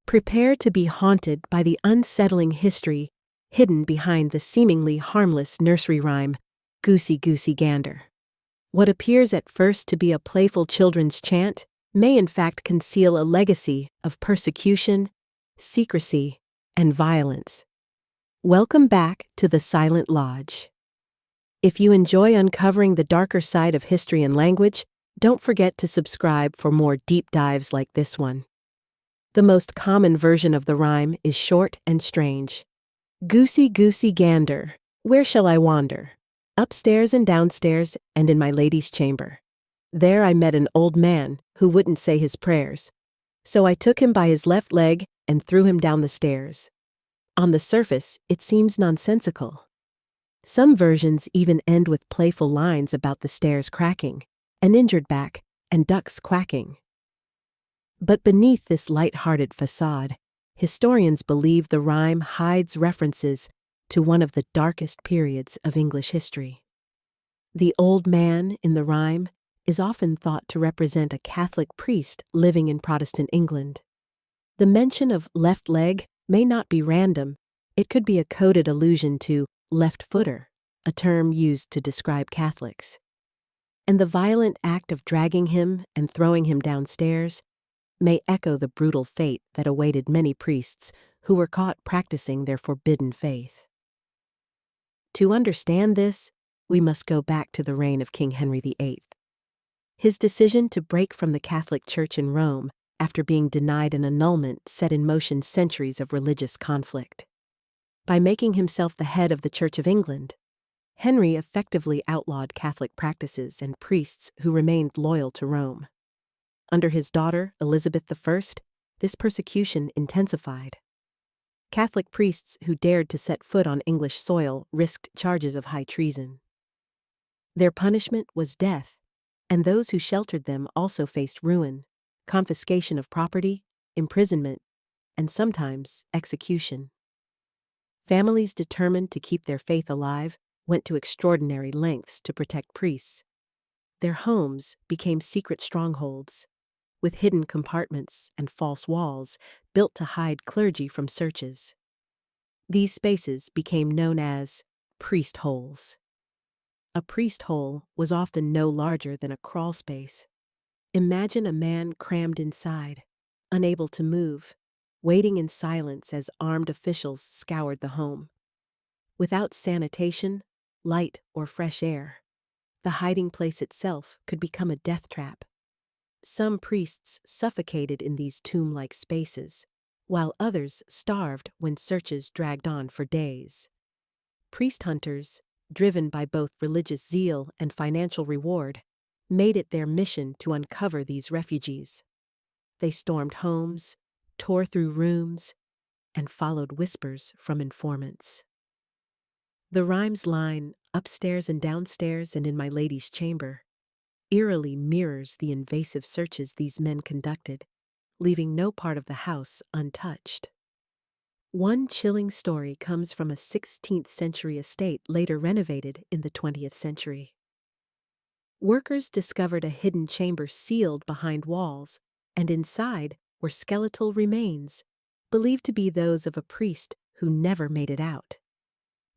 Prepare to be haunted by the unsettling history hidden behind the seemingly harmless nursery rhyme, Goosey Goosey Gander. What appears at first to be a playful children's chant may in fact conceal a legacy of persecution, secrecy, and violence. Welcome back to the Silent Lodge. If you enjoy uncovering the darker side of history and language, don't forget to subscribe for more deep dives like this one. The most common version of the rhyme is short and strange. Goosey goosey gander, where shall I wander? Upstairs and downstairs and in my lady's chamber. There I met an old man who wouldn't say his prayers. So I took him by his left leg and threw him down the stairs. On the surface, it seems nonsensical. Some versions even end with playful lines about the stairs cracking, an injured back, and ducks quacking. But beneath this light-hearted facade, historians believe the rhyme hides references to one of the darkest periods of English history. The old man in the rhyme is often thought to represent a Catholic priest living in Protestant England. The mention of left leg may not be random. It could be a coded allusion to left-footer, a term used to describe Catholics. And the violent act of dragging him and throwing him downstairs may echo the brutal fate that awaited many priests who were caught practicing their forbidden faith. To understand this, we must go back to the reign of King Henry VIII. His decision to break from the Catholic Church in Rome after being denied an annulment set in motion centuries of religious conflict. By making himself the head of the Church of England, Henry effectively outlawed Catholic practices and priests who remained loyal to Rome. Under his daughter, Elizabeth I, this persecution intensified. Catholic priests who dared to set foot on English soil risked charges of high treason. Their punishment was death, and those who sheltered them also faced ruin, confiscation of property, imprisonment, and sometimes execution. Families determined to keep their faith alive went to extraordinary lengths to protect priests. Their homes became secret strongholds, with hidden compartments and false walls built to hide clergy from searches. These spaces became known as priest holes. A priest hole was often no larger than a crawl space. Imagine a man crammed inside, unable to move, waiting in silence as armed officials scoured the home. Without sanitation, light, or fresh air, the hiding place itself could become a death trap. Some priests suffocated in these tomb-like spaces, while others starved when searches dragged on for days. Priest hunters, driven by both religious zeal and financial reward, made it their mission to uncover these refugees. They stormed homes, tore through rooms, and followed whispers from informants. The rhyme's line, upstairs and downstairs and in my lady's chamber, eerily mirrors the invasive searches these men conducted, leaving no part of the house untouched. One chilling story comes from a 16th century estate later renovated in the 20th century. Workers discovered a hidden chamber sealed behind walls, and inside were skeletal remains, believed to be those of a priest who never made it out.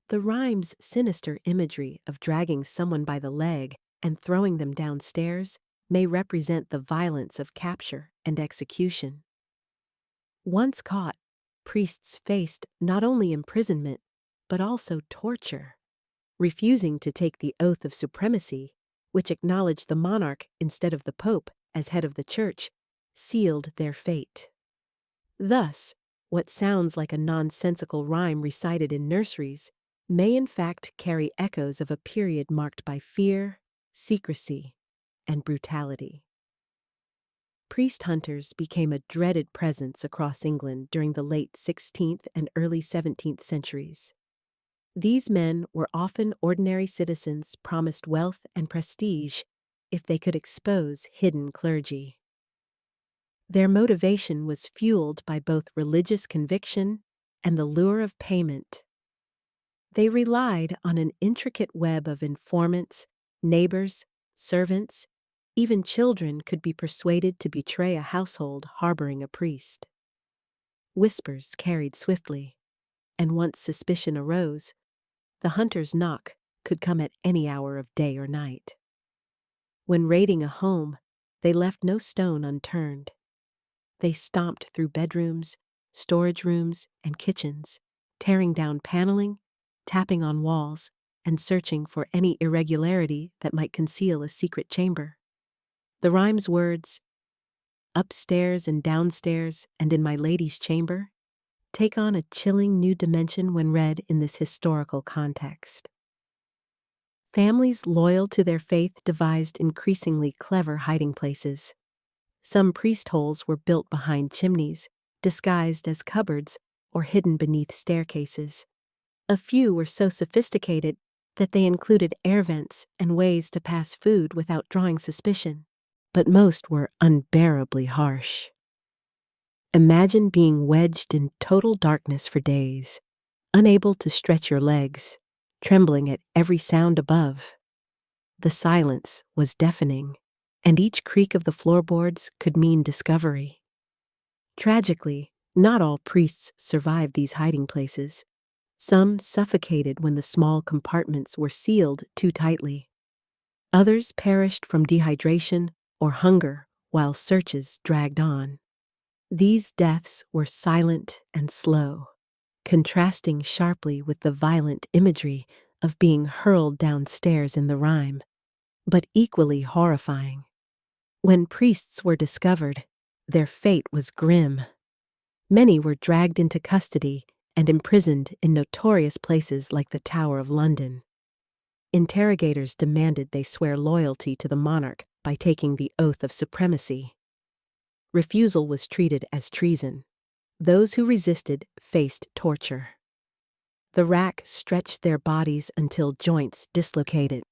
The rhyme's sinister imagery of dragging someone by the leg and throwing them downstairs may represent the violence of capture and execution. Once caught, priests faced not only imprisonment, but also torture. Refusing to take the oath of supremacy, which acknowledged the monarch instead of the pope as head of the church, sealed their fate. Thus, what sounds like a nonsensical rhyme recited in nurseries may in fact carry echoes of a period marked by fear, secrecy, and brutality. Priest hunters became a dreaded presence across England during the late 16th and early 17th centuries. These men were often ordinary citizens promised wealth and prestige if they could expose hidden clergy. Their motivation was fueled by both religious conviction and the lure of payment. They relied on an intricate web of informants, neighbors, servants, even children could be persuaded to betray a household harboring a priest. Whispers carried swiftly, and once suspicion arose, the hunter's knock could come at any hour of day or night. When raiding a home, they left no stone unturned. They stomped through bedrooms, storage rooms, and kitchens, tearing down paneling, tapping on walls, and searching for any irregularity that might conceal a secret chamber. The rhyme's words, "Upstairs and downstairs and in my lady's chamber," take on a chilling new dimension when read in this historical context. Families loyal to their faith devised increasingly clever hiding places. Some priest holes were built behind chimneys, disguised as cupboards or hidden beneath staircases. A few were so sophisticated that they included air vents and ways to pass food without drawing suspicion, but most were unbearably harsh. Imagine being wedged in total darkness for days, unable to stretch your legs, trembling at every sound above. The silence was deafening, and each creak of the floorboards could mean discovery. Tragically, not all priests survived these hiding places. Some suffocated when the small compartments were sealed too tightly. Others perished from dehydration or hunger while searches dragged on. These deaths were silent and slow, contrasting sharply with the violent imagery of being hurled downstairs in the rhyme, but equally horrifying. When priests were discovered, their fate was grim. Many were dragged into custody and imprisoned in notorious places like the Tower of London. Interrogators demanded they swear loyalty to the monarch by taking the oath of supremacy. Refusal was treated as treason. Those who resisted faced torture. The rack stretched their bodies until joints dislocated.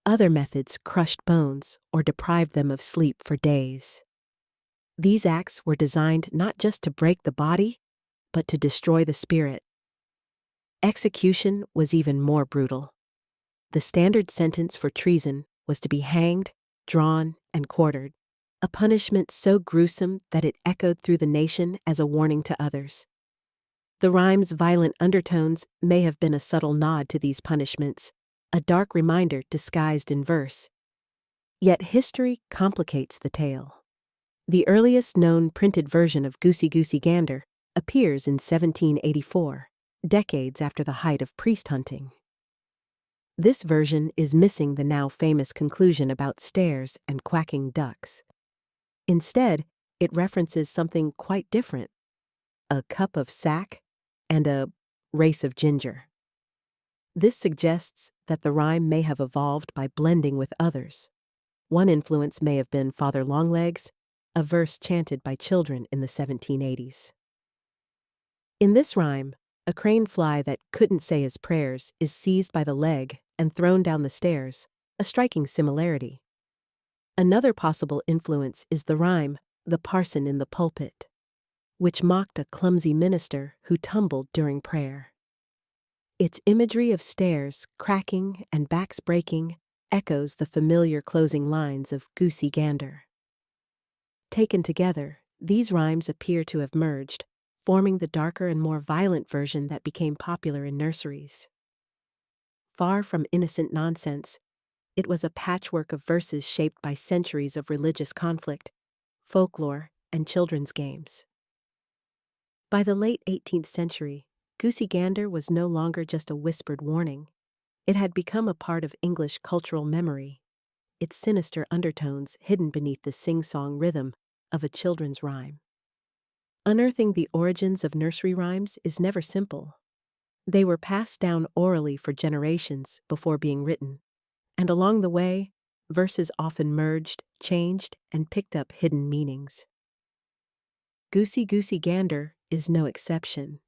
Other methods crushed bones or deprived them of sleep for days. These acts were designed not just to break the body, but to destroy the spirit. Execution was even more brutal. The standard sentence for treason was to be hanged, drawn, and quartered, a punishment so gruesome that it echoed through the nation as a warning to others. The rhyme's violent undertones may have been a subtle nod to these punishments, a dark reminder disguised in verse. Yet history complicates the tale. The earliest known printed version of Goosey Goosey Gander appears in 1784, decades after the height of priest hunting. This version is missing the now famous conclusion about stairs and quacking ducks. Instead, it references something quite different: a cup of sack and a race of ginger. This suggests that the rhyme may have evolved by blending with others. One influence may have been Father Longlegs, a verse chanted by children in the 1780s. In this rhyme, a crane fly that couldn't say his prayers is seized by the leg and thrown down the stairs, a striking similarity. Another possible influence is the rhyme, "The Parson in the Pulpit," which mocked a clumsy minister who tumbled during prayer. Its imagery of stairs cracking and backs breaking echoes the familiar closing lines of Goosey Gander. Taken together, these rhymes appear to have merged, forming the darker and more violent version that became popular in nurseries. Far from innocent nonsense, it was a patchwork of verses shaped by centuries of religious conflict, folklore, and children's games. By the late 18th century, Goosey Gander was no longer just a whispered warning. It had become a part of English cultural memory, its sinister undertones hidden beneath the sing-song rhythm of a children's rhyme. Unearthing the origins of nursery rhymes is never simple. They were passed down orally for generations before being written, and along the way, verses often merged, changed, and picked up hidden meanings. Goosey Goosey Gander is no exception.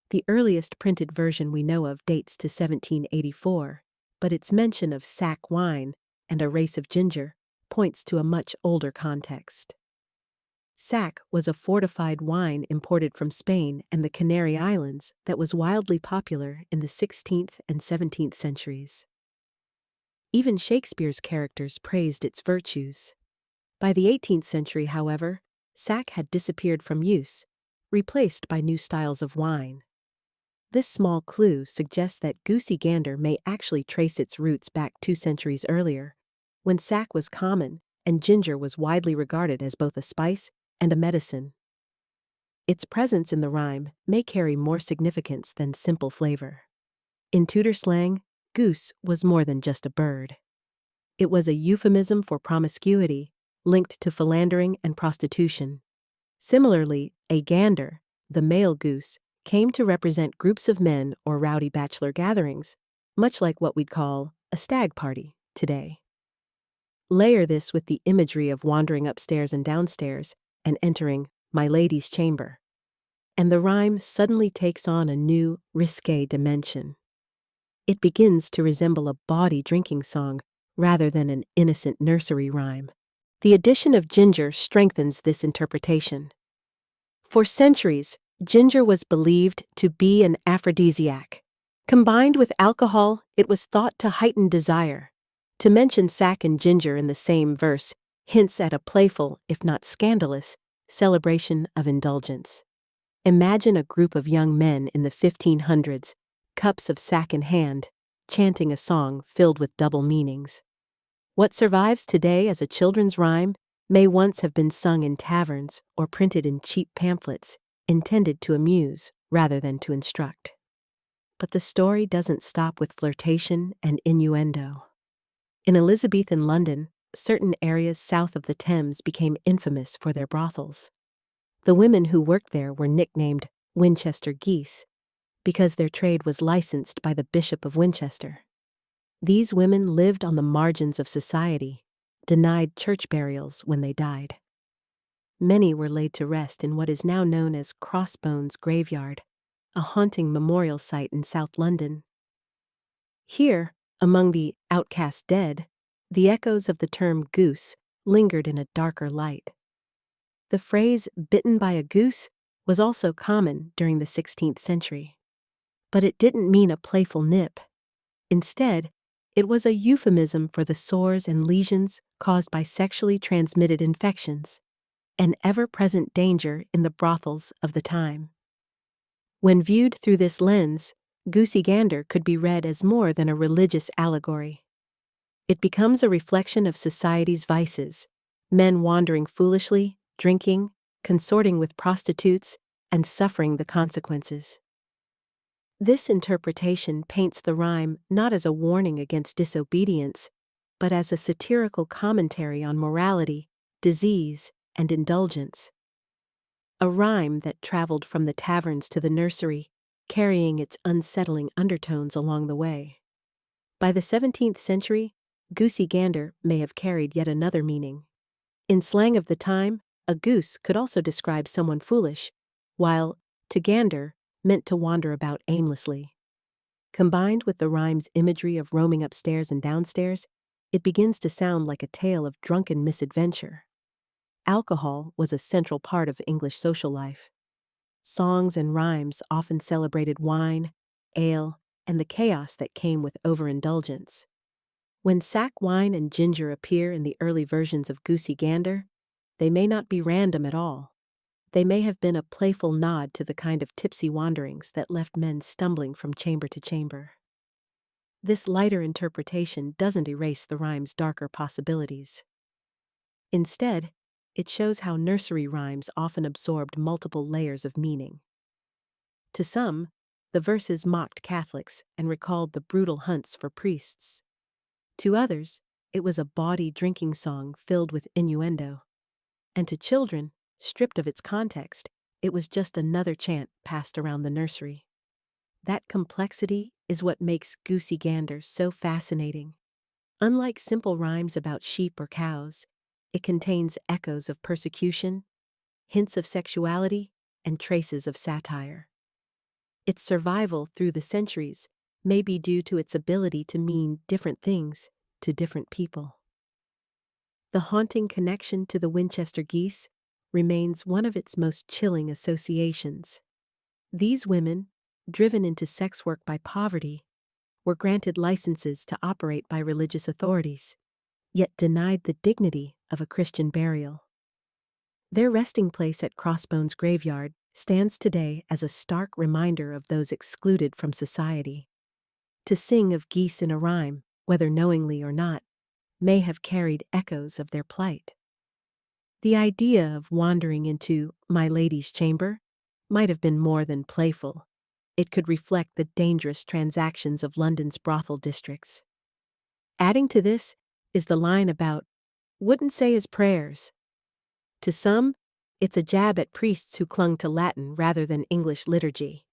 The earliest printed version we know of dates to 1784, but its mention of sack wine and a race of ginger points to a much older context. Sack was a fortified wine imported from Spain and the Canary Islands that was wildly popular in the 16th and 17th centuries. Even Shakespeare's characters praised its virtues. By the 18th century, however, sack had disappeared from use, replaced by new styles of wine. This small clue suggests that Goosey Gander may actually trace its roots back 2 centuries earlier, when sack was common and ginger was widely regarded as both a spice and a medicine. Its presence in the rhyme may carry more significance than simple flavor. In Tudor slang, goose was more than just a bird. It was a euphemism for promiscuity, linked to philandering and prostitution. Similarly, a gander, the male goose, came to represent groups of men or rowdy bachelor gatherings, much like what we'd call a stag party today. Layer this with the imagery of wandering upstairs and downstairs and entering my lady's chamber, and the rhyme suddenly takes on a new, risque dimension. It begins to resemble a bawdy drinking song rather than an innocent nursery rhyme. The addition of ginger strengthens this interpretation. For centuries, ginger was believed to be an aphrodisiac. Combined with alcohol, it was thought to heighten desire. To mention sack and ginger in the same verse hints at a playful, if not scandalous, celebration of indulgence. Imagine a group of young men in the 1500s, cups of sack in hand, chanting a song filled with double meanings. What survives today as a children's rhyme may once have been sung in taverns or printed in cheap pamphlets, intended to amuse rather than to instruct. But the story doesn't stop with flirtation and innuendo. In Elizabethan London, certain areas south of the Thames became infamous for their brothels. The women who worked there were nicknamed Winchester Geese because their trade was licensed by the Bishop of Winchester. These women lived on the margins of society, denied church burials when they died. Many were laid to rest in what is now known as Crossbones Graveyard, a haunting memorial site in South London. Here, among the outcast dead, the echoes of the term goose lingered in a darker light. The phrase "bitten by a goose" was also common during the 16th century. But it didn't mean a playful nip. Instead, it was a euphemism for the sores and lesions caused by sexually transmitted infections, an ever-present danger in the brothels of the time. When viewed through this lens, Goosey Gander could be read as more than a religious allegory. It becomes a reflection of society's vices, men wandering foolishly, drinking, consorting with prostitutes, and suffering the consequences. This interpretation paints the rhyme not as a warning against disobedience, but as a satirical commentary on morality, disease, and indulgence. A rhyme that traveled from the taverns to the nursery, carrying its unsettling undertones along the way. By the 17th century, Goosey Gander may have carried yet another meaning. In slang of the time, a goose could also describe someone foolish, while to gander meant to wander about aimlessly. Combined with the rhyme's imagery of roaming upstairs and downstairs, it begins to sound like a tale of drunken misadventure. Alcohol was a central part of English social life. Songs and rhymes often celebrated wine, ale, and the chaos that came with overindulgence. When sack wine and ginger appear in the early versions of Goosey Gander, they may not be random at all. They may have been a playful nod to the kind of tipsy wanderings that left men stumbling from chamber to chamber. This lighter interpretation doesn't erase the rhyme's darker possibilities. Instead, it shows how nursery rhymes often absorbed multiple layers of meaning. To some, the verses mocked Catholics and recalled the brutal hunts for priests. To others, it was a bawdy drinking song filled with innuendo. And to children, stripped of its context, it was just another chant passed around the nursery. That complexity is what makes Goosey Gander so fascinating. Unlike simple rhymes about sheep or cows, it contains echoes of persecution, hints of sexuality, and traces of satire. Its survival through the centuries may be due to its ability to mean different things to different people. The haunting connection to the Winchester Geese remains one of its most chilling associations. These women, driven into sex work by poverty, were granted licenses to operate by religious authorities, yet denied the dignity of a Christian burial. Their resting place at Crossbones Graveyard stands today as a stark reminder of those excluded from society. To sing of geese in a rhyme, whether knowingly or not, may have carried echoes of their plight. The idea of wandering into my lady's chamber might have been more than playful. It could reflect the dangerous transactions of London's brothel districts. Adding to this is the line about wouldn't say his prayers. To some, it's a jab at priests who clung to Latin rather than English liturgy.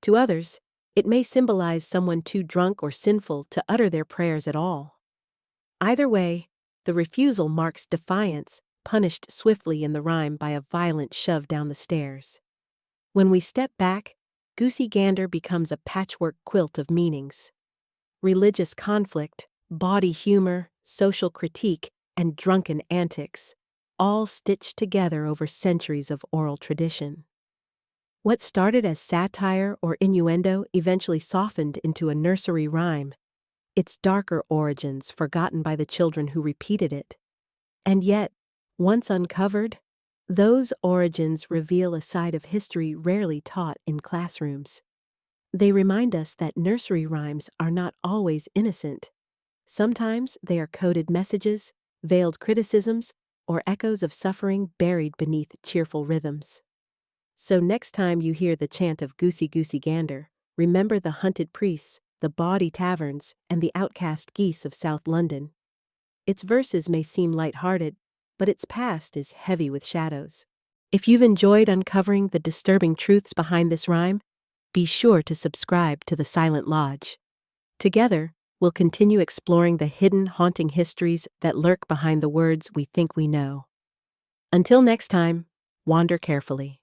To others, it may symbolize someone too drunk or sinful to utter their prayers at all. Either way, the refusal marks defiance, punished swiftly in the rhyme by a violent shove down the stairs. When we step back, Goosey Gander becomes a patchwork quilt of meanings. Religious conflict, bawdy humor, social critique, and drunken antics, all stitched together over centuries of oral tradition. What started as satire or innuendo eventually softened into a nursery rhyme, its darker origins forgotten by the children who repeated it. And yet, once uncovered, those origins reveal a side of history rarely taught in classrooms. They remind us that nursery rhymes are not always innocent. Sometimes they are coded messages, veiled criticisms, or echoes of suffering buried beneath cheerful rhythms. So next time you hear the chant of Goosey Goosey Gander, remember the hunted priests, the bawdy taverns, and the outcast geese of South London. Its verses may seem light-hearted, but its past is heavy with shadows. If you've enjoyed uncovering the disturbing truths behind this rhyme, be sure to subscribe to the Silent Lodge. Together, we'll continue exploring the hidden, haunting histories that lurk behind the words we think we know. Until next time, wander carefully.